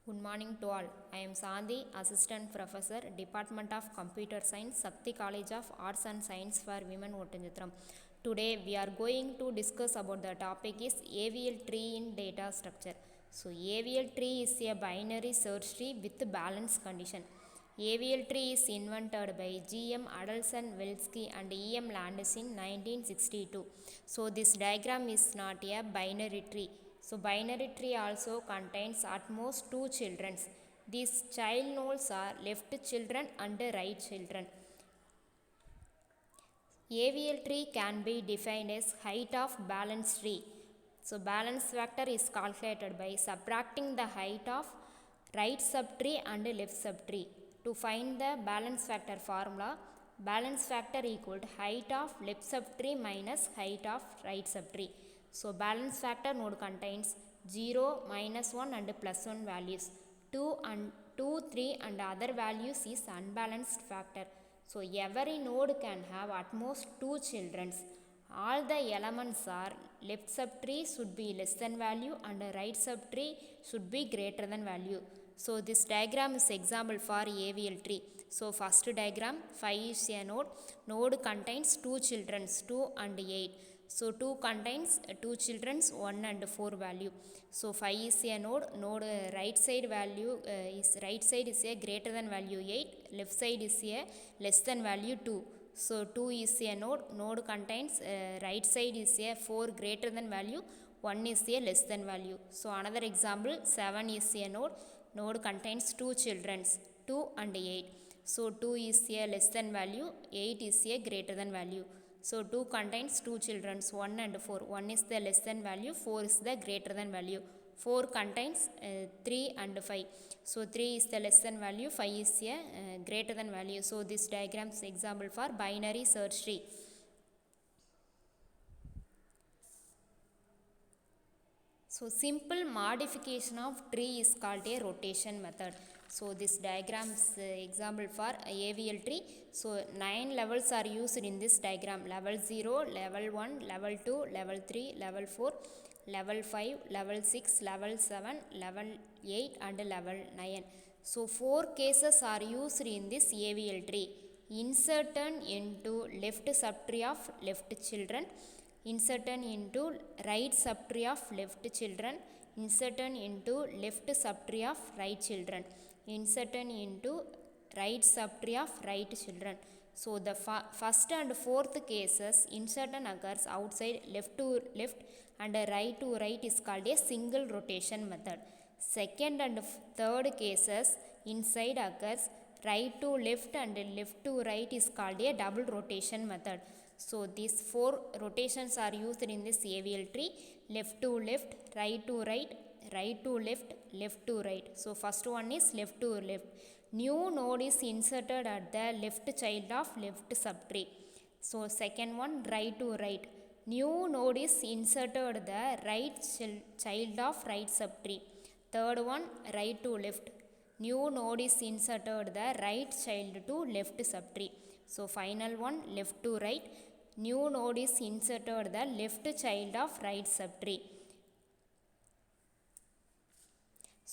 Good morning to all. I am Sandhi, Assistant Professor, Department of Computer Science, Sakti College of Arts and Science for Women, Ottanjatram. Today we are going to discuss about the topic is AVL tree in data structure. So AVL tree is a binary search tree with balance condition. AVL tree is invented by G.M. Adelson Welsky and E.M. Landis in 1962. So this diagram is not a binary tree. So binary tree also contains at most two children. These child nodes are left children and right children. AVL tree can be defined as height of balance tree. So balance factor is calculated by subtracting the height of right subtree and left subtree. To find the balance factor formula, balance factor equal to height of left subtree minus height of right subtree. So balance factor node contains 0, -1 and +1 values. 2, 3 and other values is unbalanced factor. So every node can have at most two children. All the elements are left subtree should be less than value and right subtree should be greater than value. So this diagram is example for AVL tree. So first diagram, 5 is a node. Node contains two children, 2 and 8. So 2 contains two children, 1 and 4 value. So 5 is a node right side value is a greater than value 8, left side is a less than value 2. So 2 is a node contains right side is a 4 greater than value, 1 is a less than value. So another example, 7 is a node contains two children, 2 and 8. So 2 is a less than value, 8 is a greater than value. So 2 contains two children, 1 and 4. 1 is the less than value, 4 is the greater than value. 4 contains 3 and 5. So 3 is the less than value, 5 is a greater than value. So this diagram is example for binary search tree. So simple modification of tree is called a rotation method. So this diagram is example for AVL tree. So 9 levels are used in this diagram. Level 0, level 1, level 2, level 3, level 4, level 5, level 6, level 7, level 8 and level 9. So 4 cases are used in this AVL tree. Inserted into left subtree of left children, inserted into right subtree of left children, inserted into left subtree of right children, inserted into right subtree of right children. So the first and fourth cases, insertion occurs outside left to left and right to right is called a single rotation method. Second and third cases, inside occurs right to left and left to right is called a double rotation method. So these 4 rotations are used in this AVL tree: left to left, right to right, right to left, left to right. So first one is left to left. New node is inserted at the left child of left subtree. So second one, right to right. New node is inserted the right child of right subtree. Third one, right to left. New node is inserted the right child to left subtree. So final one, left to right. New node is inserted the left child of right subtree.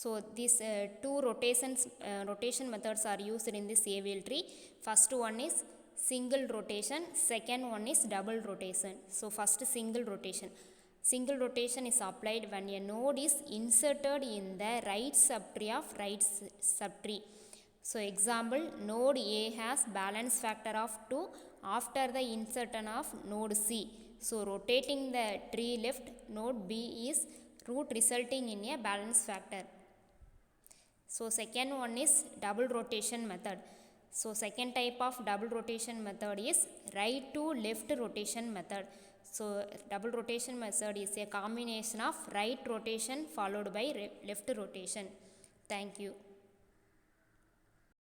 So these two rotation methods are used in this AVL tree. First one is single rotation, second one is double rotation. So first single rotation. Single rotation is applied when a node is inserted in the right subtree of right subtree. So example, node A has balance factor of 2 after the insertion of node C. So rotating the tree left, node B is root resulting in a balance factor. So second one is double rotation method. So second type of double rotation method is right to left rotation method. So double rotation method is a combination of right rotation followed by left rotation. Thank you.